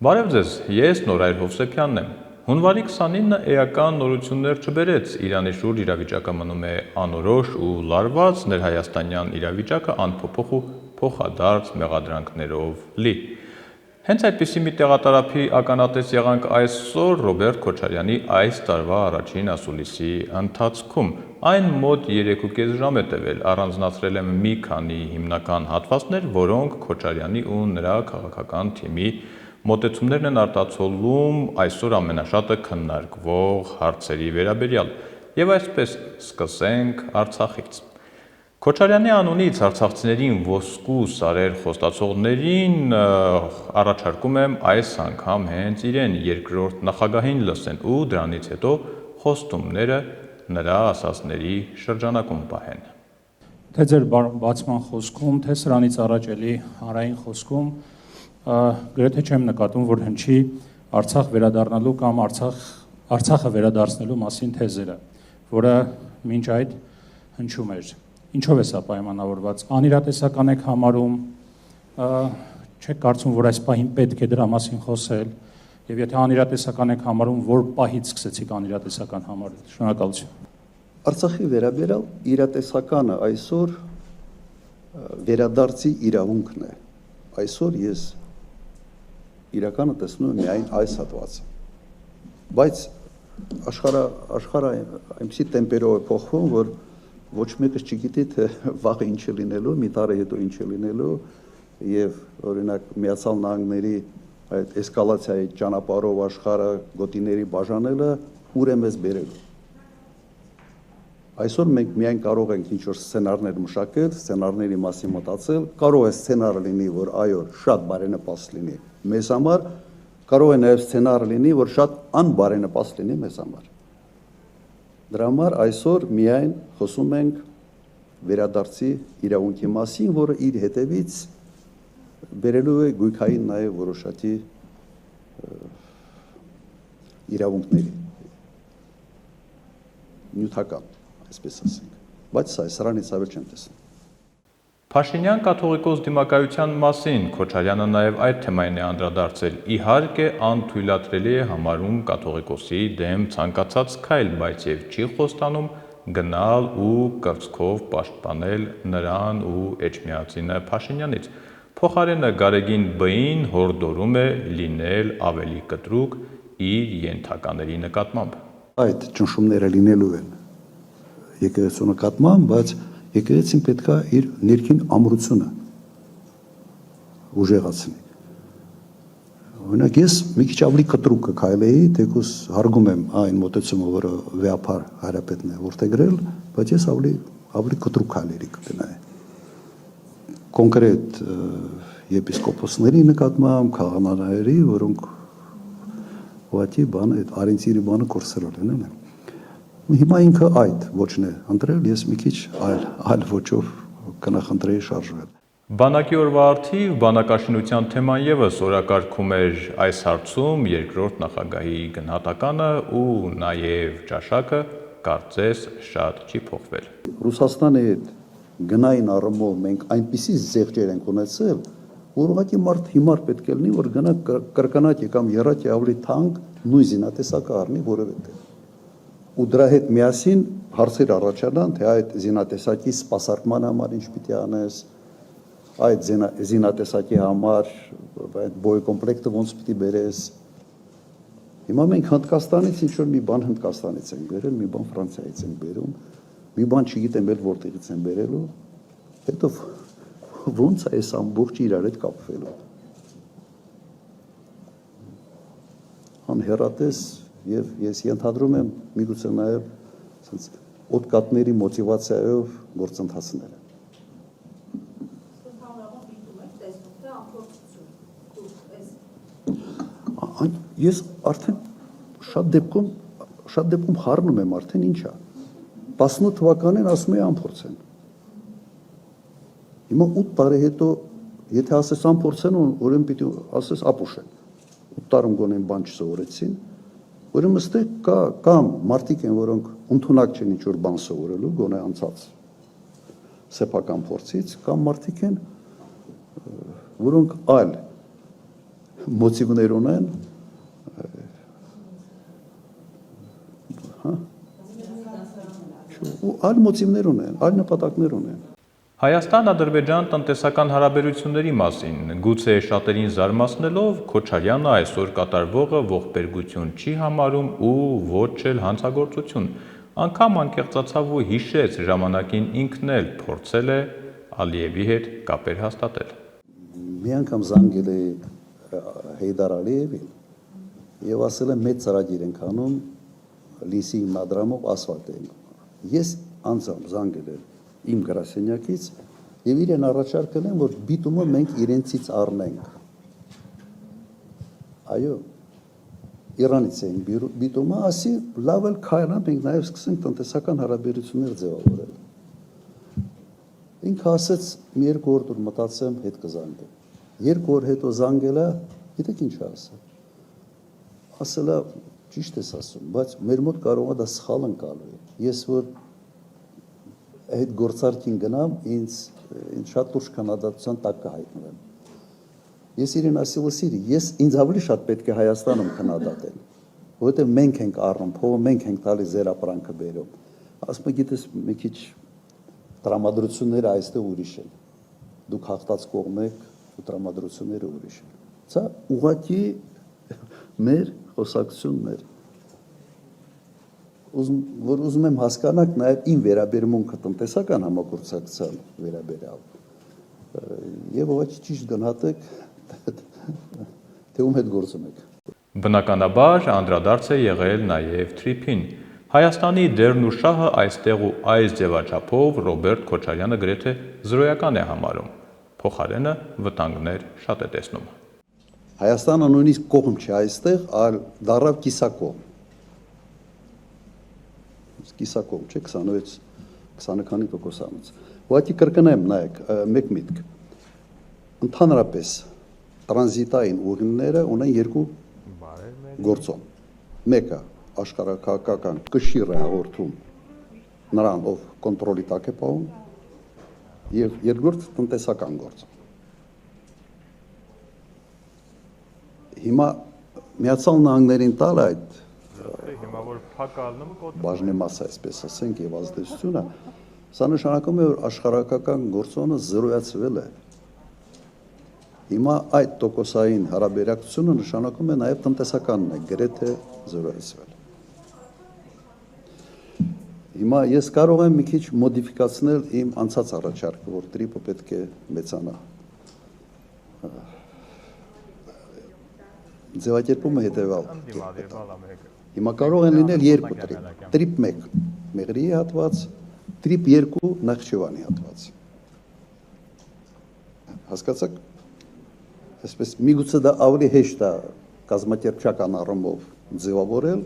Բարև ձեզ, ես Նորայր Հովսեփյանն եմ։ Հունվարի 29-ը էական նորություններ չբերեց, Իրանի շուրջ իրավիճակը մնում է անորոշ ու լարված, ներհայաստանյան իրավիճակը անփոփոխ ու փոխադարձ մեղադրանքներով լի։ Հենց այդպիսի մի տեղատարափի ականատես եղանք այսօր Ռոբերտ Քոչարյանի այս տարվա առաջին ասուլիսի ընթացքում։ Այն մոտ 3.5 ժամ է տևել, առանձնացրել եմ մի քանի հիմնական հատվածներ, որոնք Քոչարյանի ու նրա քաղաքական թիմի մոտեցումներն են արտացոլում այսօր ամենաշատը քննարկվող հարցերի վերաբերյալ։ Եվ այսպես սկսենք Արցախից։ Քոչարյանի անունից արցախցիներին ոսկու սարեր խոստացողներին առաջարկում եմ այս անգամ հենց իրեն երկրորդ նախագահին լսեն ու դրանից հետո խոստումները նրա ասածների շրջանակում պահեն։ Թե ձեր բացման խոսքում, թե սրանից առաջ էլի հանրային խոսքում գրեթե չեմ նկատում, որ հնչի Արցախ վերադառնալու կամ Արցախը վերադարձնելու մասին թեզերը, որը մինչ այդ հնչում էր։ Ինչով է սա պայմանավորված։ Անիրատեսական եք համարում, չեք կարծում, որ այս պահին պետք է դրա մասին խոսել, եւ եթե անիրատեսական եք համարում, որ պահից սկսեցիք անիրատեսական համարել։ Շնորհակալություն։ Արցախի վերաբերյալ իրատեսականը այսօր վերադարձի իրավունքն է։ Այսօր ես իրականը տեսնում եմ միայն այս հատվածը։ Բայց աշխարհը այնպիսի տեմպերով է փոխվում, որ ոչ մեկը չգիտի, թե վաղը ինչ է լինելու, մի տարի հետո ինչ է լինելու, եւ օրինակ Միացյալ Նահանգների այդ էսկալացիայի ճանապարհով աշխարհը գոտիների բաժանելը ուր է մեզ բերելու։ Այսօր մենք միայն կարող ենք ինչ-որ սցենարներ մշակել, սցենարների մասին մտածել, կարող է սցենար լինի, որ այո, շատ բարենպաստ լինի մեզ համար, կարող է նաև սցենար լինի, որ շատ անբարենպաստ լինի մեզ համար։ Դրա համար այսօր միայն խոսում ենք վերադարձի իրավունքի մասին, որը իր հետևից բերելու է գույքային նաև որոշակի իրավունքների նյութական, այսպես ասենք, բայց սրանից ավել չեմ տեսնում։ Փաշինյան կաթողիկոս դիմակայության մասին Քոչարյանը նաև այդ թեմային է անդրադարձել։ Իհարկե անթույլատրելի է համարում կաթողիկոսի դեմ ցանկացած քայլ, բայց եւ չի խոստանում գնալ ու կրծքով պաշտպանել նրան ու Էջմիածինը Փաշինյանից։ Փոխարենը Գարեգին Բ-ին հորդորում է լինել ավելի կտրուկ իր ենթակաների նկատմամբ։ Այդ ճնշումները լինելու են եկեղեցու նկատմամբ, բայց եկեղեցին պետք է իր ներքին ամրությունը ուժեղացնի։ Օրինակ ես մի քիչ ավելի կտրուկ կքայլեի, թեկուզ հարգում եմ այն մոտեցումը, որը Վեապար Հայրապետն է որդեգրել, բայց ես ավելի կտրուկ քայլերի կգնայի։ Կոնկրետ եպիսկոպոսների նկատմամբ, քաղաքացիների, որոնք ուղղակի բանը այդ Արենցիրի բանը կորսրել են։ Հիմա ինքը այդ ոչն է ընտրել, ես մի քիչ այլ ոչով կնախընտրեի շարժվել։ Բանակի օրվա արդիվ բանակաշինության թեման եւս օրակարգում էր այս հարցում երկրորդ նախագահի գնահատականը ու նաեւ ճաշակը կարծես շատ չի փոխվել։ Ռուսաստանի հետ գնային առումով մենք այնպիսի զեղչեր ենք ունեցել, որ ուղղակի մարդ հիմար պետք է լինի, որ գնա կրկնակի կամ երակի ավելի թանկ նույն զինատեսակը առնի որևէ։ Ու դրա հետ միասին հարցեր առաջանան, թե այդ զինատեսակի սպասարկման համար ինչ պիտի անես, այդ զինատեսակի համար այդ բոյկոմպլեկտը ոնց պիտի բերես։ Հիմա մենք Հնդկաստանից ինչ-որ մի բան Հնդկաստանից ենք բերել, մի բան Ֆրանսիայից ենք բերում, մի բան չգիտեմ էլ որտեղից են բերելու, հետո ոնց է այս ամբողջը իրար հետ կապվելու։ Անհեռատես եւ ես ենթադրում եմ միգուցե նաեւ ասենց օդկատների մոտիվացիայով գործընթացները։ Ես արդեն շատ դեպքում խառնում եմ արդեն ինչա։ 18 թվականին ասում էի անփորձեն։ Հիմա 8 տարի հետո եթե ասես անփորձեն, ուրեմն պիտի ասես ապուշեն։ 8 տարում գոնե բան չսովորեցին, ուրեմն ըստեղ կամ մարդիկ են, որոնք ընդունակ չեն ինչ-որ բան սովորելու, գոնե անցած սեփական փորձից, կամ մարդիկ են, որոնք այլ մոտիվներ ունեն, ու այլ մոտիվներ ունեն, այլ նպատակներ ունեն։ Հայաստան-Ադրբեջան տնտեսական հարաբերությունների մասին գուցե շատերին զարմացնելով Քոչարյանը այսօր կատարվողը ողբերգություն չի համարում ու ոչ էլ հանցագործություն, անգամ անկեղծացավ ու հիշեց ժամանակին ինքն էլ փորձել է Ալիևի հետ կապեր հաստատել։ Մի անգամ զանգել է Հեյդար Ալիևին եւ ասել է մեծ ծրագիր ենք անում լիսի մադրամով ասֆալտ ենք։ Ես անձամբ զանգել եմ իմ գրասենյակից եւ իրեն առաջարկել եմ, որ բիտումը մենք իրենցից առնենք։ Այո, Իրանից են բիտումը, ասի լավ էլ քայլա, մենք նաեւ սկսենք տնտեսական հարաբերություններ ձևավորել։ Ինքը ասեց մի երկու օր դուր մտածեմ, հետ կզանգեմ։ Երկու օր հետո զանգելա, գիտեք ինչ ասա։ Ասելա ճիշտ ես ասում, բայց մեր մոտ կարող է դա սխալ ընկալվի։ Ես որ այդ գործարքին գնամ, ինձ շատ լուրջ քննադատության տակ կհայտնվեմ։ Ես իրեն ասի, լսիր, ես ինձ ավելի շատ պետք է Հայաստանում քննադատել, որովհետև մենք ենք առնում, փողը մենք ենք տալիս ձեր ապրանքը բերում։ Ասում եմ, գիտես, մի քիչ տրամադրությունները այստեղ ուրիշ են։ Դուք հաղթած կողմ եք, ու տրամադրությունները ուրիշ են։ Սա ուղղակի մեր խոսակցություններ։ Որ ուզում եմ հասկանաք նաև իմ վերաբերմունքը տնտեսական համագործակցության վերաբերյալ։ Եվ ուղղակի ճիշտ գնահատեք, թե ում հետ գործում եք։ Բնականաբար անդրադարձ է եղել նաև Թրիփին։ Հայաստանի դերն ու շահը այստեղ ու այս ձևաչափով Ռոբերտ Քոչարյանը գրեթե զրոյական է համարում։ Փոխարենը վտանգներ շատ է տեսնում։ Հայաստանը նույնիսկ կողմ չի այստեղ, այլ դառավ կիսակողմ։ Կիսակողմ չէ 26-20%-անից։ Ուղղակի կրկնեմ, նայեք, մեկ միտք։ Ընդհանրապես տրանզիտային ուղիները ունեն երկու գործոն։ Մեկը աշխարհակական կշիռ է հաղորդում նրան, ով կոնտրոլի տակ է պահում, եւ երկրորդ տնտեսական գործոն։ Հիմա Միացյալ Նահանգներին տալ այդ հիմա որ փակալնում բաժնեմասը, այսպես ասենք, եւ ազդեցությունը, սա նշանակում է, որ աշխարհակական գործոնը զրոյացվել է։ Հիմա այդ տոկոսային հարաբերակցությունը նշանակում է նաև տնտեսականն է գրեթե զրոյացվել։ Հիմա ես կարող եմ մի քիչ մոդիֆիկացնել իմ անցած առաջարկը, որ տրիպը պետք է մեծանա։ Ձևակերպումը հետևալ։ Հիմա կարող են լինել երկու տրիպ։ Տրիպ 1 Մեղրիի հատված, տրիպ 2 Նախճիվանի հատված։ Հասկացաք։ Այսպես միգուցե դա ավելի հեշտ է կազմակերպչական առումով ձևավորել,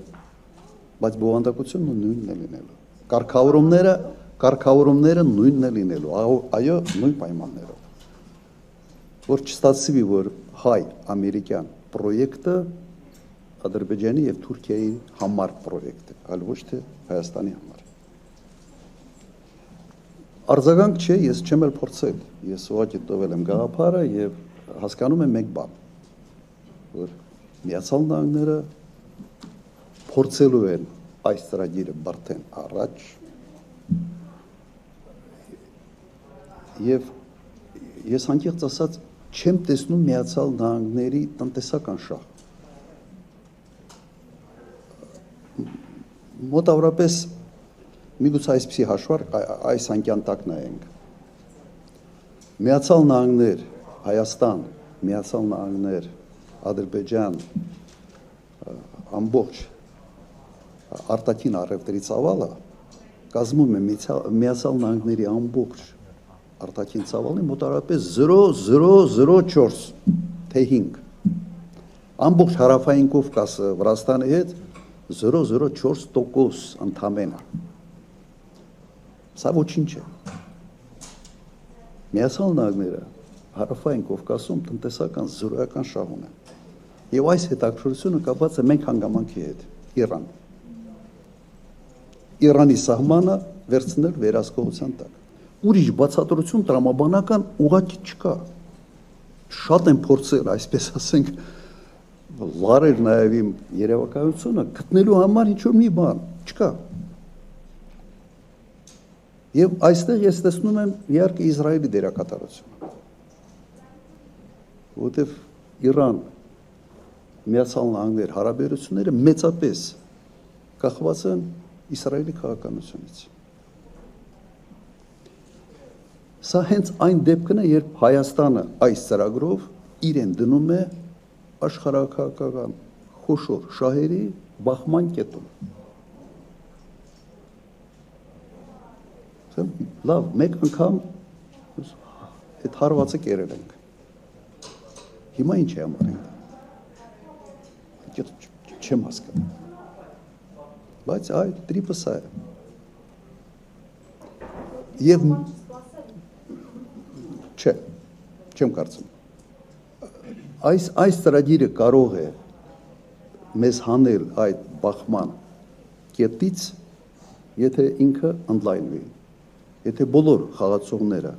բայց բովանդակությունը նույնն է լինելու։ Կարգավորումները նույնն է լինելու, այո, նույն պայմաններով։ Որ չստացվի, որ հայ-ամերիկյան պրոյեկտը Ադրբեջանի եւ Թուրքիայի համար պրոյեկտ է, այլ ոչ թե Հայաստանի համար։ Արձագանք չէ, ես չեմ էլ փորձել, ես ուղղակի տվել եմ գաղափարը եւ հասկանում եմ մեկ բան, որ Միացյալ Նահանգները փորձելու են այս ծրագիրը բրթեն առաջ եւ ես անկեղծ ասած չեմ տեսնում Միացյալ Նահանգների տնտեսական շահ։ Մոտավորապես միգուցե այսպիսի հաշվարկ այս անկյան տակ նայենք։ Միացյալ Նահանգներ, Հայաստան, Միացյալ Նահանգներ, Ադրբեջան, ամբողջ արտաքին առևտրի ծավալը կազմում է Միացյալ Նահանգների ամբողջ արտաքին ծավալի մոտավորապես 0.004 թե 5։ Ամբողջ հարավային Կովկասը Վրաստանի հետ 0.04% ընդամենը։ Սա ոչինչ է։ Միացյալ Նահանգները հարավային Կովկասում տնտեսական զրոյական շահ ունեն։ Եվ այս հետաքրքրությունը կապված է մենք հանգամանքի հետ, Իրան։ Իրանի սահմանը վերցնել վերահսկողության տակ։ Ուրիշ բացատրություն տրամաբանական ուղղակի չկա։ Շատ են փորձել, այսպես ասենք, լարեր նաև իմ երևակայությունը գտնելու համար ինչ որ մի բան չկա։ Եվ այստեղ ես տեսնում եմ իհարկե Իսրայելի դերակատարությունը։ Որտեվ Իրան Միացյալ Նահանգներ հարաբերությունները մեծապես կախված են Իսրայելի քաղաքականությունից։ Սա հենց այն դեպքն է, երբ Հայաստանը այս ծրագրով իրեն դնում է աշխարհակաղակական խոշոր շահերի բախման կետում։ Լավ, մեկ անգամ այդ հարվածը կերել ենք։ Հիմա ինչ է ամեն։ Չեմ հասկանում։ Բայց այդ տրիպը սա է։ Եվ չէ, չեմ կարծում։ Այս ծրագիրը կարող է մեզ հանել այդ բախման կետից, եթե ինքը ընդլայնվի, եթե բոլոր խաղացողները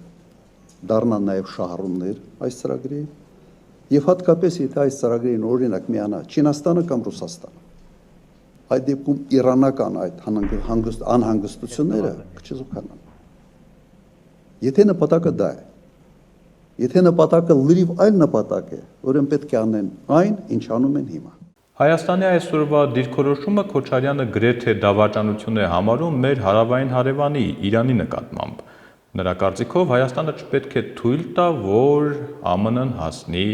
դառնան նաև շահառուներ այս ծրագրի, եւ հատկապես եթե այս ծրագրին օրինակ միանա Չինաստանը կամ Ռուսաստանը, այդ դեպքում իրանական այդ անհանգստությունները կչզուկանան։ Եթե նպատակը դա է, եթե նպատակը լրիվ այլ նպատակ է, ուրեմն պետք է անեն այն, ինչ անում են հիմա։ Հայաստանի այսօրվա դիրքորոշումը Քոչարյանը գրեթե դավաճանություն է համարում մեր հարավային հարևանի Իրանի նկատմամբ։ Նրա կարծիքով Հայաստանը չպետք է թույլ տա, որ ԱՄՆ-ն հասնի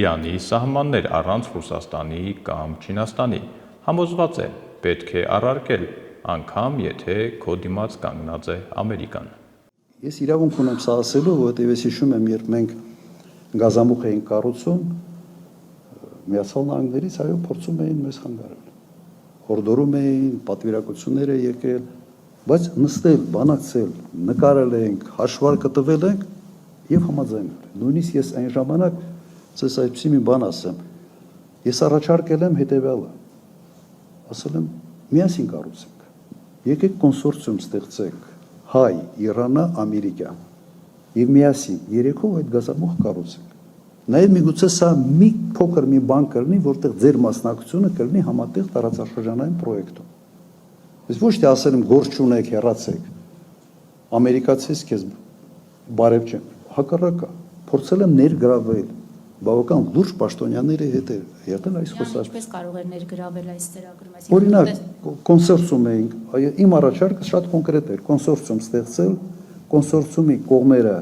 Իրանի սահմաններ առանց Ռուսաստանի կամ Չինաստանի։ Համոզված է, պետք է առարկել, անգամ եթե քո դիմաց կանգնած է Ամերիկան։ Ես իրավունք ունեմ սա ասելու, որովհետև ես հիշում եմ, երբ մենք գազամուխ էինք կառուցում, Միացյալ Նահանգներից այո փորձում էին մեզ խանգարել։ Հորդորում էին, պատվիրակություններ է եկել, բայց նստել, բանակցել, նկարել ենք, հաշվարկը տվել ենք եւ համաձայնել։ Նույնիսկ ես այն ժամանակ ցես այսպեսի մի բան ասեմ։ Ես առաջարկել եմ հետեւյալը։ Ասել եմ, միասին կառուցենք։ Եկեք կոնսորցիում ստեղծենք Հայ, Իրանը, Ամերիկա։ Եվ միասին երեքով այդ գազամուխ կառուցենք։ Նաև միգուցե սա մի փոքր մի բան կլինի, որտեղ ձեր մասնակցությունը կլինի համատեղ տարածաշրջանային պրոյեկտում։ Ես ոչ թե ասել եմ գործ չունեք, հեռացեք։ Ամերիկացիս քեզ բարև չեմ։ Հակառակը, փորձել եմ ներգրավել բավական լուրջ պաշտոնյաների հետ եղել այս խոսքը։ Ինչպես կարող է ներգրավել այս ծրագրում, այսինքն Օրինակ, կոնսորցիում էինք, իմ առաջարկը շատ կոնկրետ էր, կոնսորցիում ստեղծել, կոնսորցիումի կողմերը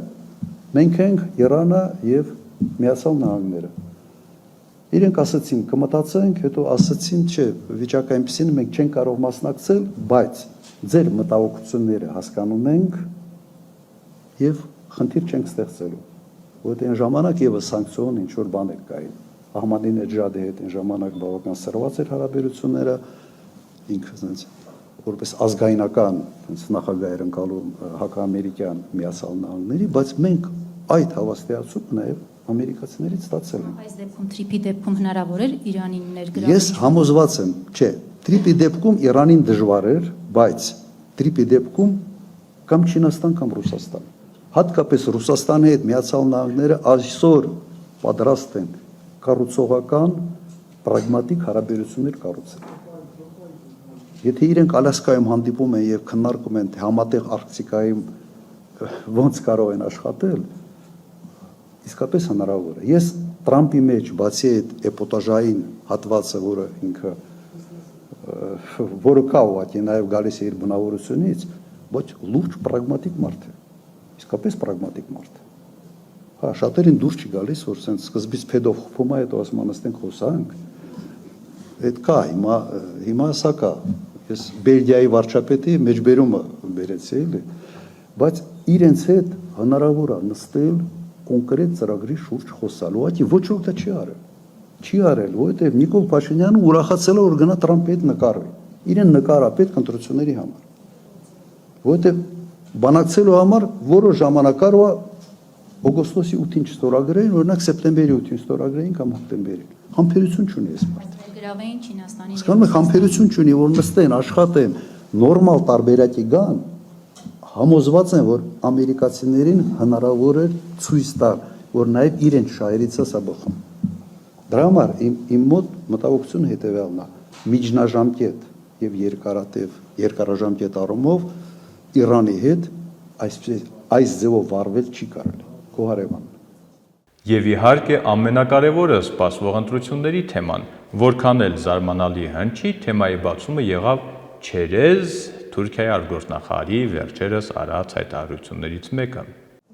մենք ենք, Իրանը եւ Միացյալ Նահանգները։ Իրենք ասացին, կմտածենք, հետո ասացին, չէ, վիճակը այնպեսին մենք չենք կարող մասնակցել, բայց ձեր մտահոգությունները հասկանում ենք եւ խնդիր չենք ստեղծելու։ Որտեղ այն ժամանակ եւս սանկցիոն ինչ որ բաներ կային։ Ահմադինեջադի հետ այն ժամանակ բավական սրված էր հարաբերությունները, ինքը ասենց որպես ազգայնական նախագահ էր ընկալում հակաամերիկյան Միացյալ Նահանգների, բայց մենք այդ հավաստիացումը նաեւ ամերիկացիներից ստացել ենք։ Այս դեպքում տրիպի դեպքում հնարավոր էր Իրանին ներգրավել։ Ես համոզված եմ, չէ, տրիպի դեպքում Իրանին դժվար էր, բայց տրիպի դեպքում կամ Չինաստան կամ Ռուսաստան։ Հատկապես Ռուսաստանի հետ Միացյալ Նահանգները այսօր պատրաստ են կառուցողական պրագմատիկ հարաբերություններ կառուցել։ Եթե իրենք Ալյասկայում հանդիպում են եւ քննարկում են, թե համատեղ Արկտիկայում ոնց կարող են աշխատել, իսկապես հնարավոր է։ Ես Տրամպի մեջ բացի այդ էպոտաժային հատվածը, որը ինքը որը կա ուղղակի նաեւ գալիս է իր բնավորությունից, ոչ լուրջ պրագմատիկ մարդ է։ Իսկապես պրագմատիկ մարդ է։ Հա, շատերին դուրս չի գալիս, որ սենց սկզբից փեդով խփում է, հետո ասում անստենք խոսանք։ Այդ կա, հիմա սա կա։ Ես Բելգիայի վարչապետի մեջբերումը բերեցի, էլի, բայց իրենց հետ հնարավոր է նստել կոնկրետ ծրագրի շուրջ խոսալ։ Ուղղակի ոչ ոք դա չի արել։ Չի արել, որովհետև Նիկոլ Փաշինյանը ուրախացել է, որ գնա Տրամպի հետ նկարվի։ Իրեն նկարա պետք ընտրությունների համար։ Որովհետև բանակցելու համար որոշ ժամանակ կարող է օգոստոսի 8-ին չստորագրեին, օրինակ սեպտեմբերի 8-ին ստորագրեին կամ հոկտեմբերին։ Համբերություն չունի այս մարդը։ Ներգրավեին Չինաստանին։ Հասկանում եք, համբերություն չունի, որ նստեն, աշխատեն, նորմալ տարբերակի գան, համոզված են, որ ամերիկացիներին հնարավոր է ցույց տալ, որ նաև իրենց շահերից է սա բխում։ Դրա համար իմ մոտ մտահոգությունը հետևյալն է. միջնաժամկետ եւ երկարաժամկետ առումով Իրանի հետ այս ձևով վարվել չի կարելի։ Քո հարևանն։ Եվ իհարկե ամենակարևորը սպասվող ընտրությունների թեման, որքան էլ զարմանալի հնչի, թեմայի բացումը եղավ չերեզ Թուրքիայի արտգործնախարարի վերջերս արած հայտարարություններից մեկը։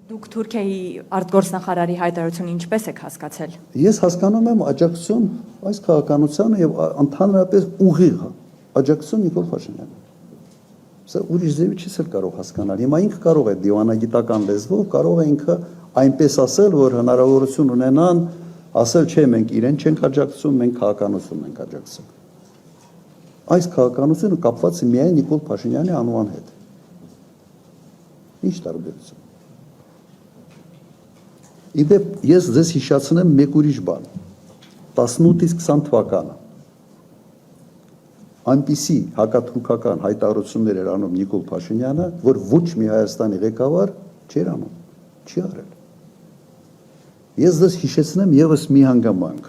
Դուք Թուրքիայի արտգործնախարարի հայտարարությունը ինչպես եք հասկացել։ Ես հասկանում եմ աջակցություն այս քաղաքականությանը եւ ընդհանրապես ուղիղ աջակցություն Նիկոլ Փաշինյանին։ Սա ուրիշ ձևի չի կարող հասկանալ։ Հիմա ինքը կարող է դիվանագիտական լեզվով կարող է ինքը այնպես ասել, որ հնարավորություն ունենան ասել, չէ, մենք իրեն չենք աջակցում, մենք քաղաքականություն ենք աջակցում։ Այս քաղաքականությունը կապված է միայն Նիկոլ Փաշինյանի անվան հետ։ Ինչ տարբերություն։ Իդեպ ես ձեզ հիշեցնեմ մեկ ուրիշ բան։ 18-ից 20 թվականը այնպիսի հակաթուրքական հայտարարություններ էր անում Նիկոլ Փաշինյանը, որ ոչ մի Հայաստանի ղեկավար չէր անում, չի արել։ Ես ձեզ հիշեցնեմ եւս մի հանգամանք։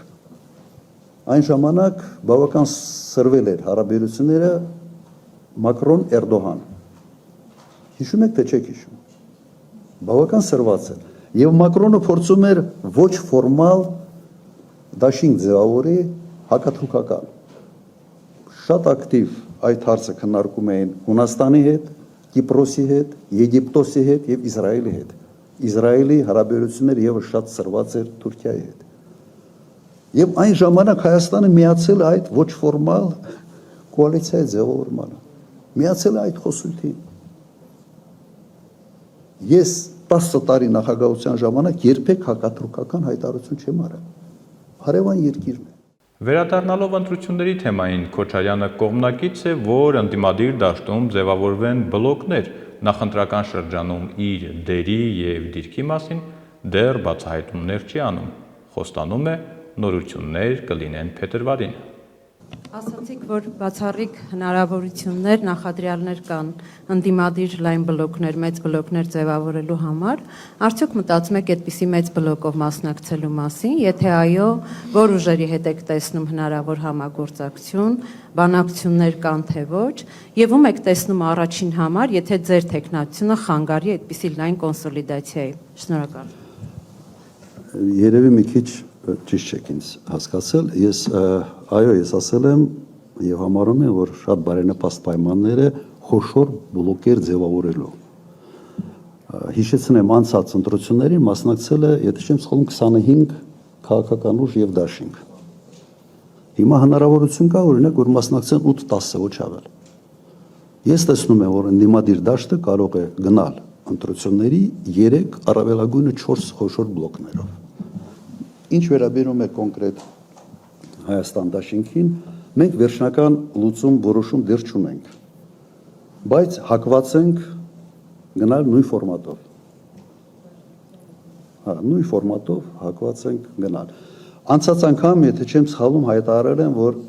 Այն ժամանակ բավական սրվել էր հարաբերությունները Մակրոն-Էրդողան։ Հիշում եք թե չեք հիշում։ Բավական սրված էր։ Եվ Մակրոնը փորձում էր ոչ ֆորմալ դաշինք ձևավորի հակաթուրքական։ Շատ ակտիվ այդ հարցը քննարկում էին Հունաստանի հետ, Կիպրոսի հետ, Եգիպտոսի հետ եւ Իսրայելի հետ։ Իսրայելի հարաբերությունները եւս շատ սրված էր Թուրքիայի հետ։ Եվ այն ժամանակ Հայաստանը միացել է այդ ոչ ֆորմալ կոալիցիայի ձևավորմանը։ Միացել է այդ խոսույթին։ Ես 10 տարի նախագահության ժամանակ երբեք հակաթուրքական հայտարարություն չեմ արել։ Հարևան երկիրն է։ Վերադառնալով ընտրությունների թեմային, Քոչարյանը կողմնակից է, որ ընդդիմադիր դաշտում ձևավորվեն բլոկներ, նախընտրական շրջանում իր դերի եւ դիրքի մասին դեռ բացահայտումներ չի անում, խոստանում է նորություններ կլինեն փետրվարին։ Ասացիք, որ բացառիկ հնարավորություններ, նախադրյալներ կան ընդդիմադիր լայն բլոկներ, մեծ բլոկներ ձևավորելու համար, արդյոք մտածում եք այդպիսի մեծ բլոկով մասնակցելու մասին, եթե այո, որ ուժերի հետ եք տեսնում հնարավոր համագործակցություն, բանակցություններ կան թե ոչ, եւ ում եք տեսնում առաջին համար, եթե ձեր տեխնացությունը խանգարի այդպիսի լայն կոնսոլիդացիայի։ Շնորհակալ։ Երևի մի քիչ ճիշտ չեք ինձ հասկացել, ես ասել եմ եւ համարում եմ, որ շատ բարենպաստ պայմաններ է խոշոր բլոկեր ձևավորելու։ Հիշեցնեմ անցած ընտրություններին մասնակցել է, եթե չեմ սխալվում, 25 քաղաքական ուժ եւ դաշինք։ Հիմա հնարավորություն կա, օրինակ, որ մասնակցեն 8-10, ոչ ավել։ Ես տեսնում եմ, որ ընդդիմադիր դաշտը կարող է գնալ ընտրությունների 3, առավելագույնը 4 խոշոր բլոկներով։ Ինչ վերաբերում է կոնկրետ Հայաստան դաշինքին, մենք վերջնական լուծում որոշում դեռ չունենք, բայց հակված ենք գնալ նույն ֆորմատով։ Նույն ֆորմատով հակված ենք գնալ։ Անցած անգամ, եթե չեմ սխալվում, հայտարարել եմ, որ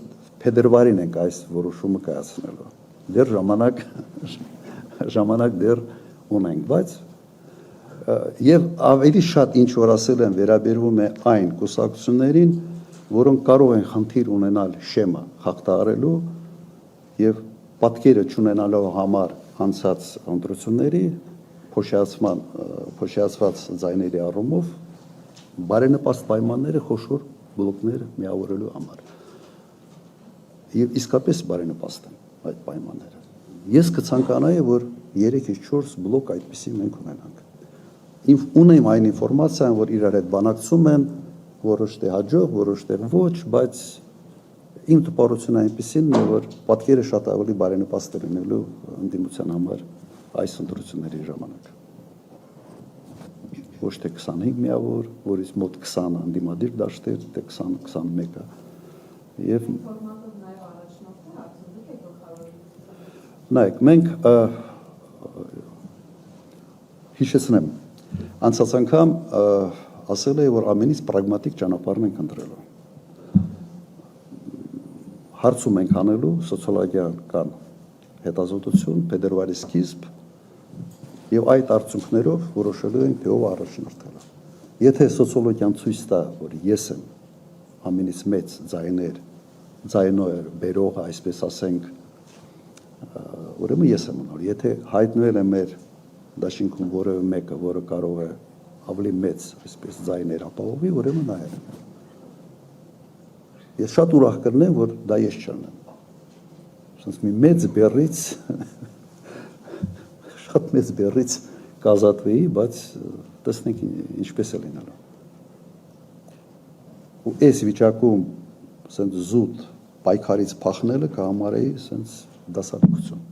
փետրվարին ենք այս որոշումը կայացնելու։ Դեռ ժամանակ դեռ ունենք, բայց եւ ավելի շատ ինչ որ ասել եմ վերաբերվում է այն կուսակցություններին, որոնք կարող են խնդիր ունենալ շեմը հաղթահարելու եւ պատկերը չունենալու համար անցած ընտրությունների փոշիացված ձայների առումով բարենպաստ պայմանները խոշոր բլոկներ միավորելու համար։ Եվ իսկապես բարենպաստ են այդ պայմանները։ Ես կցանկանայի, որ 3-ից 4 բլոկ այդպիսի մենք ունենանք։ Ունեմ այն ինֆորմացիան, որ իրար հետ բանակցում են, որոշ տեղ հաջող, որոշ տեղ ոչ, բայց իմ տպավորությունը այնպիսին է, որ պատկերը շատ ավելի բարենպաստ է լինելու ընդդիմության համար այս ընտրությունների ժամանակ։ Ոչ թե 25 միավոր, որից մոտ 20 ընդդիմադիր դաշտեր, թե 20-21-ը։ Եվ նայեք, մենք հիշեցնեմ, անցած անգամ ասել է, որ ամենից պրագմատիկ ճանապարհն ենք ընտրելու։ Հարցում ենք անելու սոցիոլոգիական հետազոտություն, փետրվարի սկիզբ, եւ այդ արդյունքներով որոշելու ենք, թե ով առաջնորդել է։ Եթե սոցիոլոգիան ցույց տա, որ ես եմ համինից մեծ ձայներ բերող, այսպես ասենք, ուրեմն ես եմ ունոր, եթե հայտնվել է մեր դաշինքում որևէ մեկը, որը կարող է ավելի մեծ, այսպես ձայներ ապահովի, ուրեմն նա է։ Ես շատ ուրախ կլինեմ, որ դա ես չանեմ։ Ասենց մի մեծ բեռից շատ մեծ բեռից կազատվեի, բայց տեսնենք ինչպես է լինելու։ Ու այս վիճակում ասենց զուտ պայքարից փախնելը կհամարեի ասենց դասարակություն։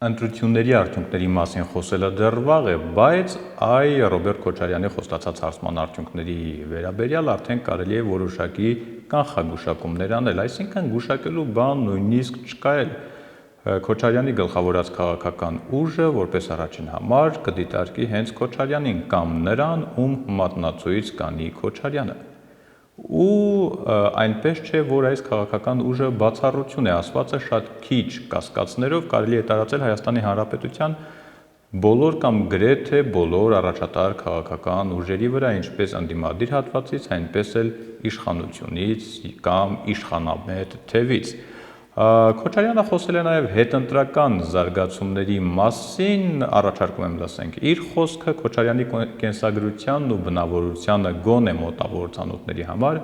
Ընտրությունների արդյունքների մասին խոսելը դեռ վաղ է, բայց Ռոբերտ Քոչարյանի խոստացած հարցման արդյունքների վերաբերյալ արդեն կարելի է որոշակի կանխագուշակումներ անել, այսինքն գուշակելու բան նույնիսկ չկա էլ։ Քոչարյանի գլխավորած քաղաքական ուժը որպես առաջին համար կդիտարկի հենց Քոչարյանին կամ նրան, ում մատնացույց կանի Քոչարյանը։ Ու այնպես չէ, որ այս քաղաքական ուժը բացառություն է, ասվածը շատ քիչ կասկածներով կարելի է տարածել Հայաստանի Հանրապետության բոլոր կամ գրեթե բոլոր առաջատար քաղաքական ուժերի վրա, ինչպես ընդդիմադիր հատվածից, այնպես էլ իշխանությունից կամ իշխանամետ թևից։ Քոչարյանը խոսել է նաև հետընտրական զարգացումների մասին, առաջարկում եմ լսենք իր խոսքը Քոչարյանի կենսագրությանն ու բնավորությանը գոնե մոտավոր ծանոթների համար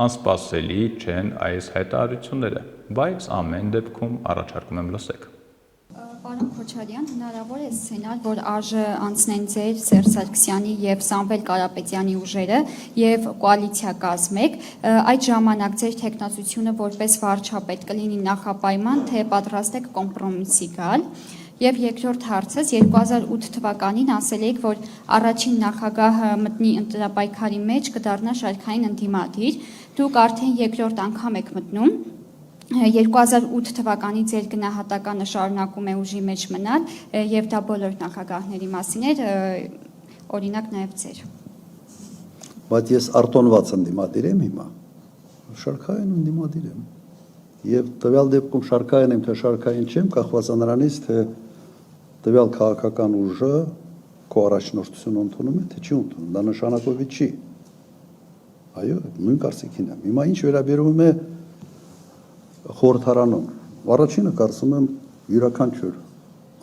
անսպասելի չեն այս հայտարարությունները, բայց ամեն դեպքում առաջարկում եմ լսեք։ Պարոն Քոչարյան, հնարավոր է սցենար, որ ԱԺ անցնեն ձեր Սերժ Սարգսյանի եւ Սամվել Կարապետյանի ուժերը եւ կոալիցիա կազմեք, այդ ժամանակ ձեր տեխնացությունը որպես վարչապետ կլինի նախապայման, թե պատրաստ եք կոմպրոմիսի գալ։ Եվ երկրորդ հարցս 2008 թվականին ասել եք, որ առաջին նախագահը մտնի ընտրապայքարի մեջ կդառնա շարքային ընդդիմադիր, դուք արդեն երկրորդ անգամ եք մտնում 2008 թվականի ձեր գնահատականը շարունակում է ուժի մեջ մնալ եւ դա բոլոր նախագահների մասին էր, օրինակ նաեւ ձեր։ Բայց ես արտոնված ընդդիմադիր եմ հիմա, շարքային ընդդիմադիր եմ։ Եվ տվյալ դեպքում շարքային եմ, թե շարքային չեմ, կախված նրանից, թե տվյալ քաղաքական ուժը քո առաջնորդությունը ընդունում է, թե չի ընդունում, դա նշանակովի չի։ Այո, նույն կարծիքին եմ։ Հիմա ինչ վերաբերում է խորհրդարանում, առաջինը կարծում եմ յուրաքանչյուր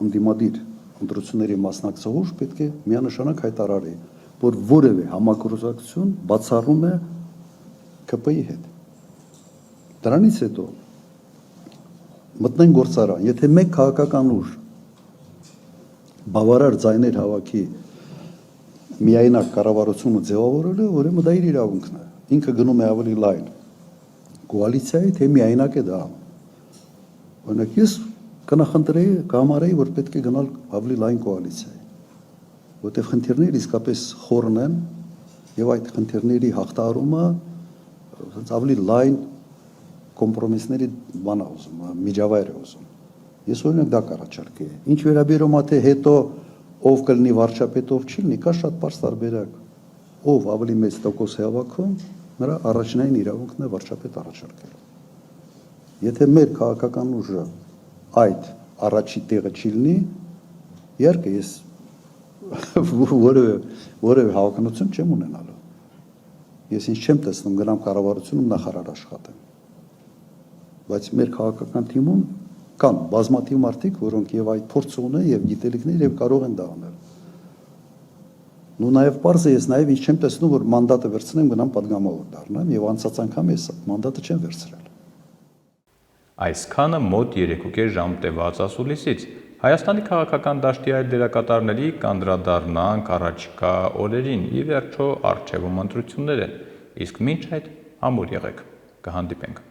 ընդդիմադիր ընտրությունների մասնակցող ուժ պետք է միանշանակ հայտարարի, որ որևէ համագործակցություն բացառում է ԿՊ-ի հետ։ Դրանից հետո մտնեն գործարան, եթե մեկ քաղաքական ուժ բավարար ձայներ հավաքի միայնակ կառավարությունը ձևավորելու, ուրեմն դա իր իրավունքն է։ Ինքը գնում է ավելի լայն կոալիցիայի, թե միայնակ է դա։ Օրինակ ես կնախընտրեի, կհամարեի, որ պետք է գնալ ավելի լայն կոալիցիայի, որտեղ խնդիրները իսկապես խորն են եւ այդ խնդիրների հաղթահարումը ավելի լայն կոմպրոմիսների բան է ուզում, միջավայր է ուզում։ Ես օրինակ դա կառաջարկեի։ Ինչ վերաբերում է թե հետո ով կլինի վարչապետ, ով չի լինի, կա շատ པարզ տարբերակ։ Ով ավելի մեծ տոկոս է հավաքում, նրա առաջնային իրավունքն է վարչապետ առաջարկելու։ Եթե մեր քաղաքական ուժը այդ առաջի տեղը չի լինի, իհարկե ես որևէ հավակնություն չեմ ունենալու։ Ես ինչ չեմ տեսնում գնամ կառավարությունում նախարար աշխատեմ։ Բայց մեր քաղաքական թիմում կան բազմաթիվ մարդիկ, որոնք եւ այդ փորձը ունեն եւ գիտելիքներ եւ կարող են դա անել։ Նու նաեւ պարզ է, ես նաեւ ինչ չեմ տեսնում, որ մանդատը վերցնեմ, գնամ падգամավոր դառնամ եւ անցած անգամ ես մանդատը չեմ վերցրել։ Այսքանը մոտ 3.5 ժամ տևած ասուլիսից Հայաստանի քաղաքական դաշտի այլ դերակատարների կանդրադառնանք առաջիկա օրերին, ի վերջո առջևում ընտրություններ են, իսկ մինչ այդ ամուր եղեք, կհանդիպենք։